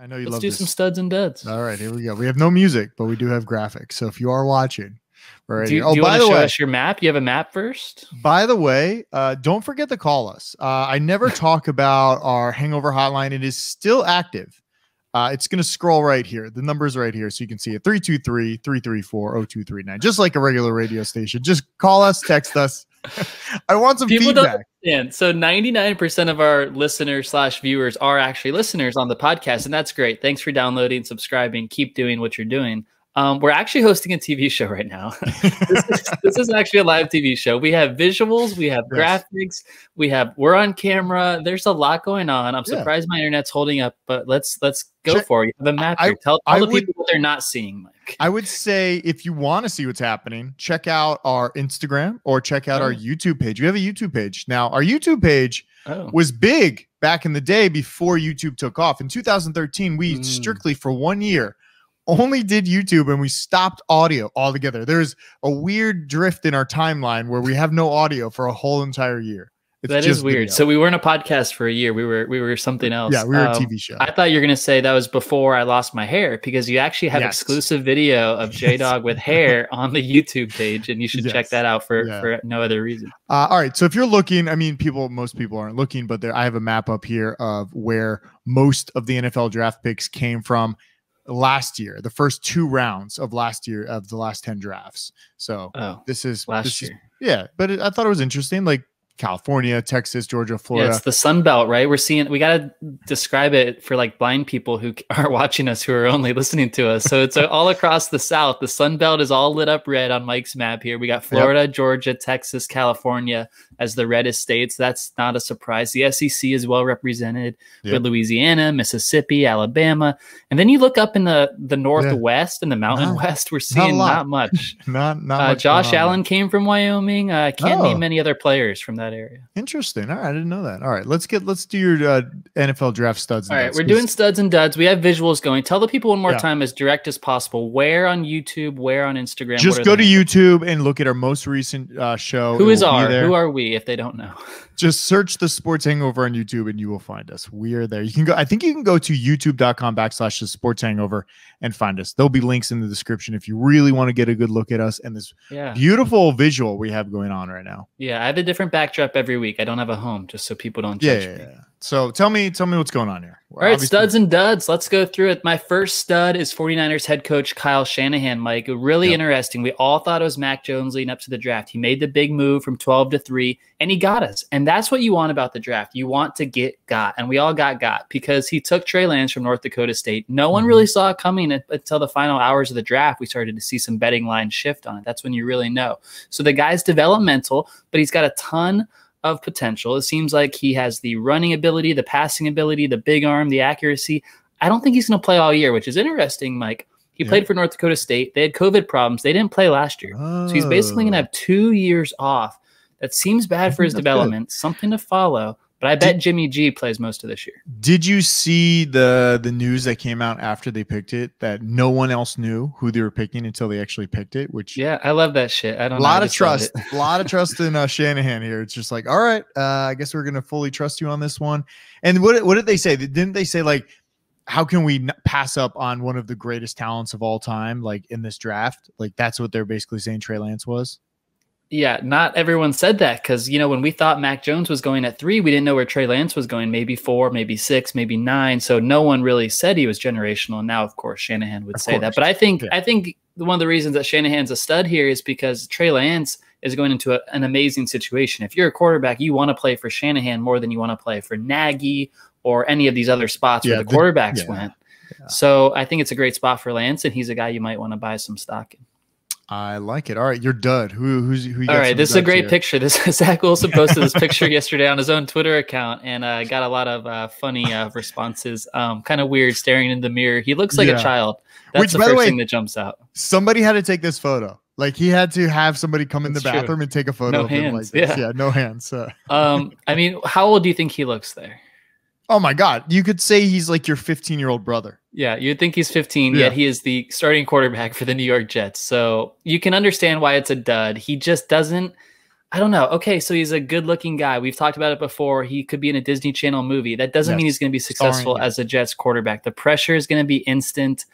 I know you Let's love do this. some studs and duds. All right, here we go. We have no music, but we do have graphics. So if you are watching, right do here. you By want the to show way, us your map? You have a map first? by the way, don't forget to call us. I never talk about our hangover hotline. It is still active. It's going to scroll right here. The number's right here, so you can see it. 323-334-0239. Just like a regular radio station. Just call us, text us. I want some People feedback. Don't understand. So 99% of our listeners/viewers are actually listeners on the podcast, and that's great. Thanks for downloading, subscribing. Keep doing what you're doing. We're actually hosting a TV show right now. This is actually a live TV show. We have visuals, we have graphics, we're on camera. There's a lot going on. I'm surprised my internet's holding up, but let's go for it. You have a map here. Tell the people what they're not seeing, Mike. I would say if you want to see what's happening, check out our Instagram or check out our YouTube page. We have a YouTube page. Now, our YouTube page was big back in the day before YouTube took off. In 2013, we strictly for 1 year only did YouTube and we stopped audio altogether. There's a weird drift in our timeline where we have no audio for a whole entire year. That is weird. Video. So we weren't a podcast for a year. We were something else. Yeah, we were a TV show. I thought you were going to say that was before I lost my hair, because you actually have exclusive video of Jdawg with hair on the YouTube page, and you should check that out for no other reason. All right. So if you're looking, I mean, most people aren't looking, but I have a map up here of where most of the NFL draft picks came from last year, the first 2 rounds of last year of the last 10 drafts. So this is last year. Yeah, but I thought it was interesting. Like California, Texas, Georgia, Florida. Yeah, it's the Sun Belt, right? We got to describe it for like blind people who are watching us, who are only listening to us. So it's all across the South. The Sun Belt is all lit up red on Mike's map here. We got Florida, Georgia, Texas, California as the reddest states. That's not a surprise. The SEC is well represented with Louisiana, Mississippi, Alabama. And then you look up in the Northwest and the Mountain West, we're seeing not much. not much. Josh Allen came from Wyoming. Can't name many other players from that area. Interesting. All right, I didn't know that. All right, let's do your NFL draft studs. All right, we're doing studs and duds. We have visuals going. Tell the people one more time, as direct as possible, where on YouTube, where on Instagram. Just go to YouTube and look at our most recent show. Who are we, if they don't know? Just search the Sports Hangover on YouTube and you will find us. We are there. You can go. I think you can go to youtube.com/the Sports Hangover and find us. There'll be links in the description if you really want to get a good look at us and this beautiful visual we have going on right now. Yeah, I have a different backdrop every week. I don't have a home, just so people don't judge me. So tell me what's going on here. All right, studs and duds. Let's go through it. My first stud is 49ers head coach Kyle Shanahan, Mike. Really interesting. We all thought it was Mack Jones leading up to the draft. He made the big move from 12 to 3, and he got us. And that's what you want about the draft. You want to get got, and we all got because he took Trey Lance from North Dakota State. No one really saw it coming until the final hours of the draft. We started to see some betting lines shift on it. That's when you really know. So the guy's developmental, but he's got a ton of potential. It seems like he has the running ability, the passing ability, the big arm, the accuracy. I don't think he's going to play all year, which is interesting, Mike. He played for North Dakota State. They had COVID problems. They didn't play last year. So he's basically going to have 2 years off. That seems bad for his development. Good. Something to follow. But I bet Jimmy G plays most of this year. Did you see the news that came out after they picked it, that no one else knew who they were picking until they actually picked it? Which I love that shit. I don't know. A lot of trust in Shanahan here. It's just like, all right, I guess we're gonna fully trust you on this one. And what did they say? Didn't they say, like, how can we pass up on one of the greatest talents of all time, like in this draft? Like, that's what they're basically saying Trey Lance was. Yeah, not everyone said that, because, when we thought Mack Jones was going at 3, we didn't know where Trey Lance was going, maybe 4, maybe 6, maybe 9. So no one really said he was generational. And now, of course, Shanahan would say that. But I think one of the reasons that Shanahan's a stud here is because Trey Lance is going into an amazing situation. If you're a quarterback, you want to play for Shanahan more than you want to play for Nagy or any of these other spots where the quarterbacks went. Yeah. So I think it's a great spot for Lance, and he's a guy you might want to buy some stock in. I like it. All right, you're dud. Who you got? All right, this is a great picture. Zach Wilson posted this picture yesterday on his own Twitter account, and got a lot of funny responses. Kind of weird, staring in the mirror. He looks like a child. That's the first thing that jumps out. Somebody had to take this photo. Like, he had to have somebody come in the bathroom and take a photo of him like this. Yeah, no hands. I mean, how old do you think he looks there? Oh my God. You could say he's like your 15-year-old brother. Yeah, you'd think he's 15, yet he is the starting quarterback for the New York Jets. So you can understand why it's a dud. He just doesn't I don't know. Okay, so he's a good-looking guy. We've talked about it before. He could be in a Disney Channel movie. That doesn't mean he's going to be successful as a Jets quarterback. The pressure is going to be instant.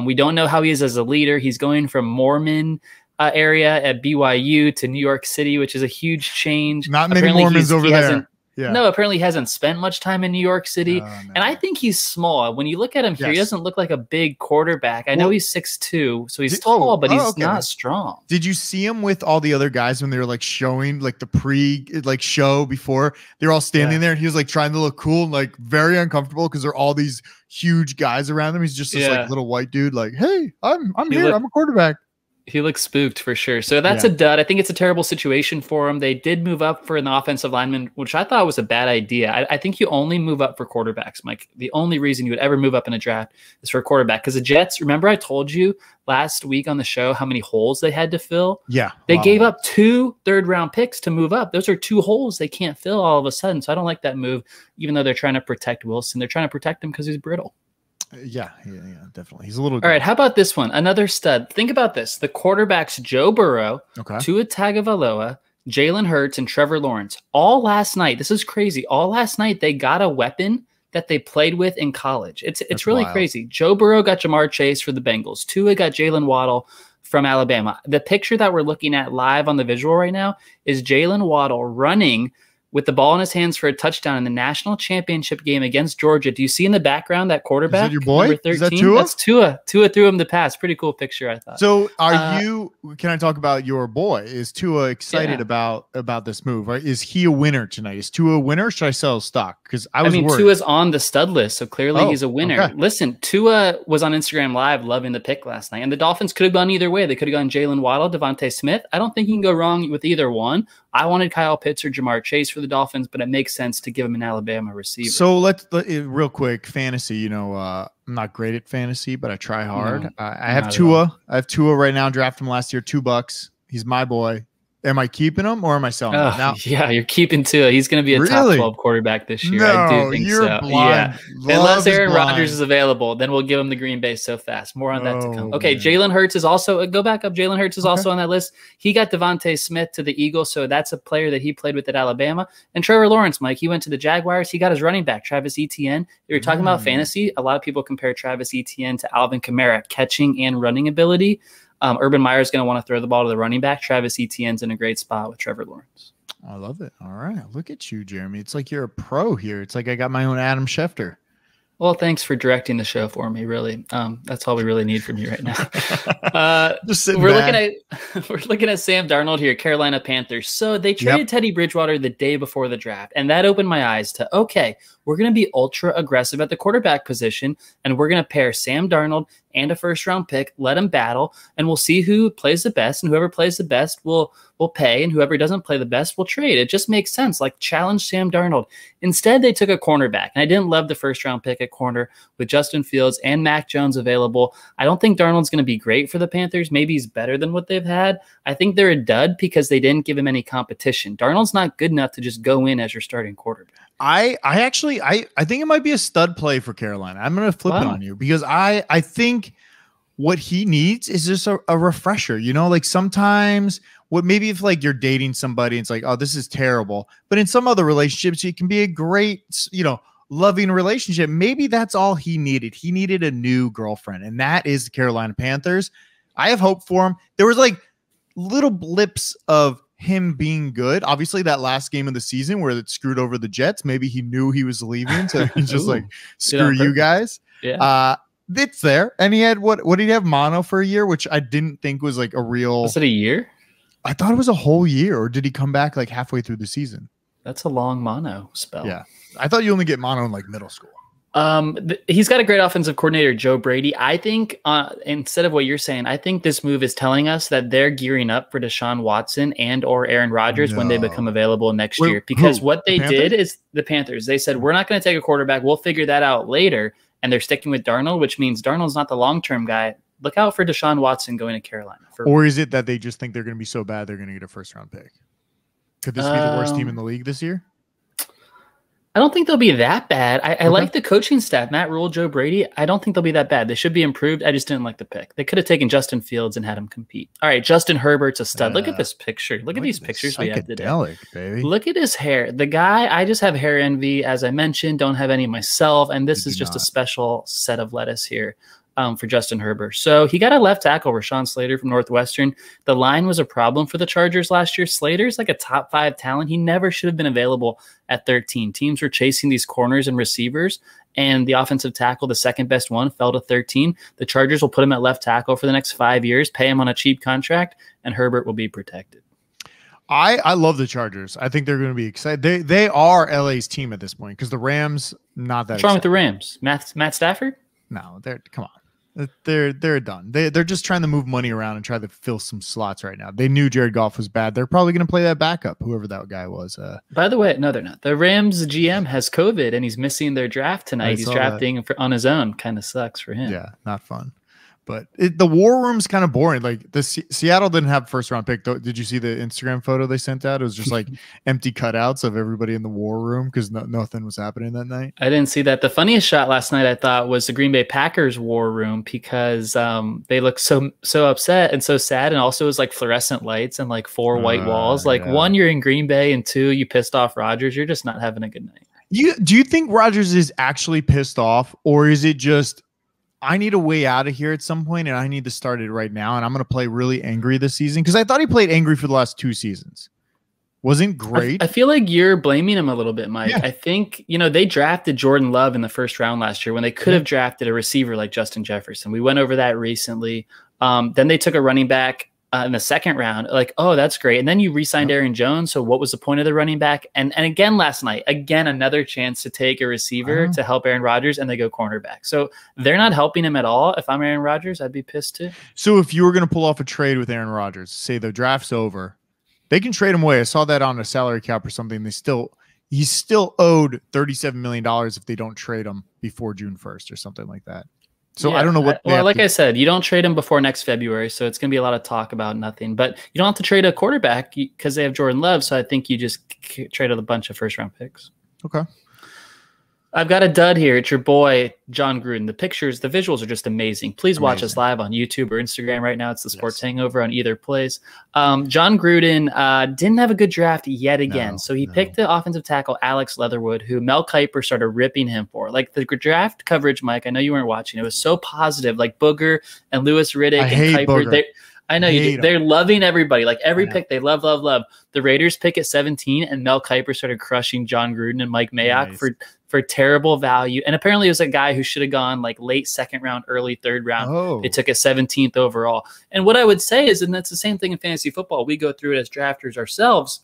We don't know how he is as a leader. He's going from Mormon area at BYU to New York City, which is a huge change. Not many Mormons over there. Yeah. No, apparently he hasn't spent much time in New York City. No. And I think he's small. When you look at him here, he doesn't look like a big quarterback. I know he's 6'2", so he's tall, but he's not strong. Did you see him with all the other guys when they were like showing like the show before? They were all standing there and he was like trying to look cool and like very uncomfortable because there are all these huge guys around him. He's just this like little white dude like, hey, I'm here. I'm a quarterback. He looks spooked for sure. So that's a dud. I think it's a terrible situation for him. They did move up for an offensive lineman, which I thought was a bad idea. I think you only move up for quarterbacks, Mike. The only reason you would ever move up in a draft is for a quarterback. Because the Jets, remember I told you last week on the show how many holes they had to fill? Yeah. They gave up 2 third-round picks to move up. Those are 2 holes they can't fill all of a sudden. So I don't like that move, even though they're trying to protect Wilson. They're trying to protect him because he's brittle. Yeah, definitely. He's a little. All right, how about this one? Another stud. Think about this: the quarterbacks Joe Burrow, Tua Tagovailoa, Jalen Hurts, and Trevor Lawrence. All last night. This is crazy. All last night they got a weapon that they played with in college. It's really crazy. Joe Burrow got Jamar Chase for the Bengals. Tua got Jalen Waddle from Alabama. The picture that we're looking at live on the visual right now is Jalen Waddle running with the ball in his hands for a touchdown in the national championship game against Georgia. Do you see in the background that quarterback? Is that your boy? Number 13? Is that Tua? That's Tua. Tua threw him the pass. Pretty cool picture, I thought. So can I talk about your boy? Is Tua excited about this move? Right? Is he a winner tonight? Is Tua a winner? Or should I sell stock? Because I mean, worried. Tua's on the stud list, so clearly he's a winner. Okay. Listen, Tua was on Instagram Live loving the pick last night, and the Dolphins could have gone either way. They could have gone Jalen Waddle, Devontae Smith. I don't think you can go wrong with either one. I wanted Kyle Pitts or Jamar Chase for the Dolphins, but it makes sense to give him an Alabama receiver. So let's real quick fantasy. I'm not great at fantasy, but I try hard. I have Tua. I have Tua right now. Drafted him last year, $2. He's my boy. Am I keeping him or am I selling him? Now, yeah, you're keeping Tua. He's going to be a top 12 quarterback this year. No, I do think you're so. Blind. Yeah. Unless Aaron Rodgers is available, then we'll give him the Green Bay so fast. More on that to come. Okay, Jalen Hurts is also go back up. Jalen Hurts is also on that list. He got Devontae Smith to the Eagles, so that's a player that he played with at Alabama. And Trevor Lawrence, Mike, he went to the Jaguars. He got his running back, Travis Etienne. If you're talking about fantasy, a lot of people compare Travis Etienne to Alvin Kamara, catching and running ability. Urban Meyer's going to want to throw the ball to the running back. Travis Etienne's in a great spot with Trevor Lawrence. I love it. All right. Look at you, Jeremy. It's like you're a pro here. It's like I got my own Adam Schefter. Well, thanks for directing the show for me, really. That's all we really need from you right now. We're looking at Sam Darnold here, Carolina Panthers. So they traded Teddy Bridgewater the day before the draft, and that opened my eyes to, okay, we're going to be ultra aggressive at the quarterback position, and we're going to pair Sam Darnold and a first-round pick, let them battle, and we'll see who plays the best, and whoever plays the best will pay, and whoever doesn't play the best will trade. It just makes sense. Like, challenge Sam Darnold. Instead, they took a cornerback, and I didn't love the first-round pick at corner with Justin Fields and Mack Jones available. I don't think Darnold's going to be great for the Panthers. Maybe he's better than what they've had. I think they're a dud because they didn't give him any competition. Darnold's not good enough to just go in as your starting quarterback. I think it might be a stud play for Carolina. I'm going to flip it on you because I think what he needs is just a refresher. Like sometimes maybe if like you're dating somebody, it's like, oh, this is terrible. But in some other relationships, it can be a great, loving relationship. Maybe that's all he needed. He needed a new girlfriend, and that is the Carolina Panthers. I have hope for him. There was like little blips of him being good. Obviously, that last game of the season where it screwed over the Jets, maybe he knew he was leaving, so he's just like, screw you guys. Yeah. It's there. And he had what did he have, mono for a year, which I didn't think was like a real. Was it a year? I thought it was a whole year, or did he come back like halfway through the season? That's a long mono spell. Yeah. I thought you only get mono in like middle school. He's got a great offensive coordinator, Joe Brady. I think instead of what you're saying, I think this move is telling us that they're gearing up for Deshaun Watson and or Aaron Rodgers when they become available next year. Because what they did is the Panthers, they said, we're not going to take a quarterback. We'll figure that out later. And they're sticking with Darnold, which means Darnold's not the long-term guy. Look out for Deshaun Watson going to Carolina. Or is it that they just think they're going to be so bad they're going to get a first-round pick? Could this be the worst team in the league this year? I don't think they'll be that bad. I like the coaching staff, Matt Rule, Joe Brady. I don't think they'll be that bad. They should be improved. I just didn't like the pick. They could have taken Justin Fields and had him compete. All right, Justin Herbert's a stud. Look at this picture. Look at these pictures we have today. Baby. Look at his hair. The guy, I just have hair envy, as I mentioned. Don't have any myself, and this is just a special set of lettuce here. For Justin Herbert. So he got a left tackle, Rashawn Slater from Northwestern. The line was a problem for the Chargers last year. Slater's like a top 5 talent. He never should have been available at 13. Teams were chasing these corners and receivers, and the offensive tackle, the second best one, fell to 13. The Chargers will put him at left tackle for the next 5 years, pay him on a cheap contract, and Herbert will be protected. I love the Chargers. I think they're going to be excited. They are LA's team at this point because the Rams, not that. What's wrong with the Rams? Matt Stafford? No, come on. They're done. They're just trying to move money around and try to fill some slots right now. They knew Jared Goff was bad. They're probably going to play that backup, whoever that guy was. By the way, no, they're not. The Rams GM has COVID and he's missing their draft tonight. He's drafting on his own. Kind of sucks for him. Yeah, not fun. But the war room's kind of boring. Like Seattle didn't have first round pick. Did you see the Instagram photo they sent out? It was just like empty cutouts of everybody in the war room because nothing was happening that night. I didn't see that. The funniest shot last night I thought was the Green Bay Packers war room because they looked so upset and so sad, and also it was like fluorescent lights and like 4 white walls. Like one, you're in Green Bay, and 2, you pissed off Rodgers. You're just not having a good night. Do you think Rodgers is actually pissed off, or is it just, I need a way out of here at some point, and I need to start it right now, and I'm going to play really angry this season? Because I thought he played angry for the last 2 seasons. Wasn't great. I feel like you're blaming him a little bit, Mike. Yeah. I think, they drafted Jordan Love in the first round last year when they could have drafted a receiver like Justin Jefferson. We went over that recently. Then they took a running back in the second round. Like, oh, that's great. And then you re-signed Aaron Jones. So what was the point of the running back? And again, last night, another chance to take a receiver to help Aaron Rodgers, and they go cornerback. So they're not helping him at all. If I'm Aaron Rodgers, I'd be pissed too. So if you were going to pull off a trade with Aaron Rodgers, say the draft's over, they can trade him away. I saw that on a salary cap or something. He's still owed $37 million if they don't trade him before June 1st or something like that. So I don't know what. Well, like I said, you don't trade him before next February, so it's going to be a lot of talk about nothing. But you don't have to trade a quarterback because they have Jordan Love. So I think you just traded a bunch of first-round picks. Okay. I've got a dud here. It's your boy, John Gruden. The visuals are just amazing. Please watch us live on YouTube or Instagram right now. It's the Sports Hangover on either place. John Gruden didn't have a good draft yet again. So he picked the offensive tackle, Alex Leatherwood, who Mel Kiper started ripping him for. Like the draft coverage, Mike, I know you weren't watching. It was so positive. Like Booger and Lewis Riddick and Kiper. I know you do. They're loving everybody. Like every pick, they love. The Raiders pick at 17, and Mel Kiper started crushing John Gruden and Mike Mayock for terrible value. And apparently it was a guy who should have gone like late second round, early third round. They took a 17th overall. And what I would say is, and that's the same thing in fantasy football, we go through it as drafters ourselves.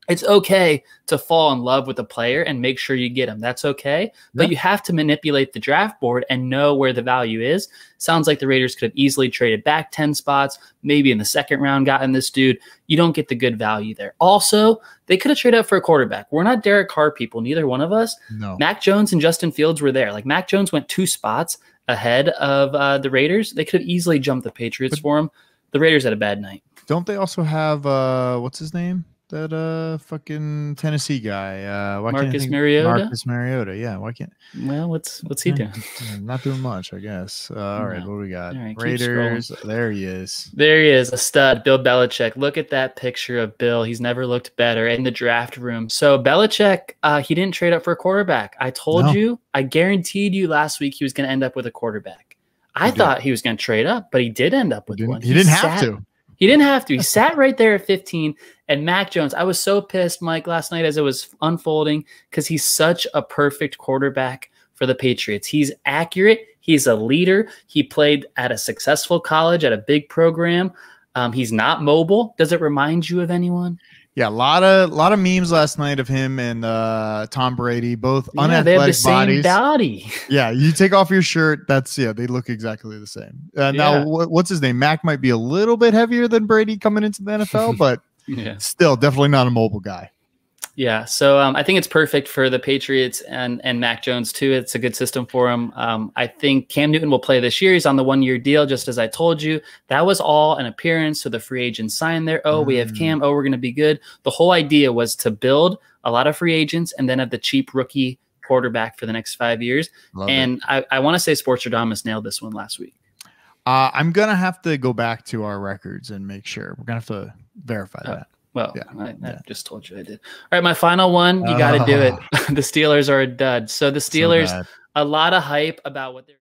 It's okay to fall in love with a player and make sure you get him. That's okay. But you have to manipulate the draft board and know where the value is. Sounds like the Raiders could have easily traded back 10 spots, maybe in the second round gotten this dude. You don't get the good value there. Also, they could have traded up for a quarterback. We're not Derek Carr people, neither one of us. No. Mack Jones and Justin Fields were there. Like Mack Jones went 2 spots ahead of the Raiders. They could have easily jumped the Patriots for him. The Raiders had a bad night. Don't they also have, what's his name? That fucking Tennessee guy, Marcus Mariota. Marcus Mariota, yeah. Why can't? Well, what's he doing? Not doing much, I guess. All right, what do we got? Right, Raiders. There he is. There he is, a stud, Bill Belichick. Look at that picture of Bill. He's never looked better in the draft room. So Belichick, he didn't trade up for a quarterback. I told you, I guaranteed you last week he was going to end up with a quarterback. I thought he was going to trade up, but he did end up with one. He didn't have to. He didn't have to. He sat right there at 15. And Mack Jones, I was so pissed, Mike, last night as it was unfolding because he's such a perfect quarterback for the Patriots. He's accurate. He's a leader. He played at a successful college, at a big program. He's not mobile. Does it remind you of anyone? Yeah, a lot of memes last night of him and Tom Brady, both unathletic they have the bodies. Same body. Yeah, you take off your shirt, they look exactly the same. Now, what's his name? Mac might be a little bit heavier than Brady coming into the NFL, but still definitely not a mobile guy. Yeah, so I think it's perfect for the Patriots and Mack Jones too. It's a good system for him. I think Cam Newton will play this year. He's on the 1-year deal, just as I told you. That was all an appearance, so the free agents signed there. Oh, we have Cam. Oh, we're going to be good. The whole idea was to build a lot of free agents and then have the cheap rookie quarterback for the next 5 years. I want to say Sportstradamus nailed this one last week. I'm going to have to go back to our records and make sure. We're going to have to verify that. Well, yeah, I just told you I did. All right, my final one. You got to do it. The Steelers are a dud. So the Steelers, a lot of hype about what they're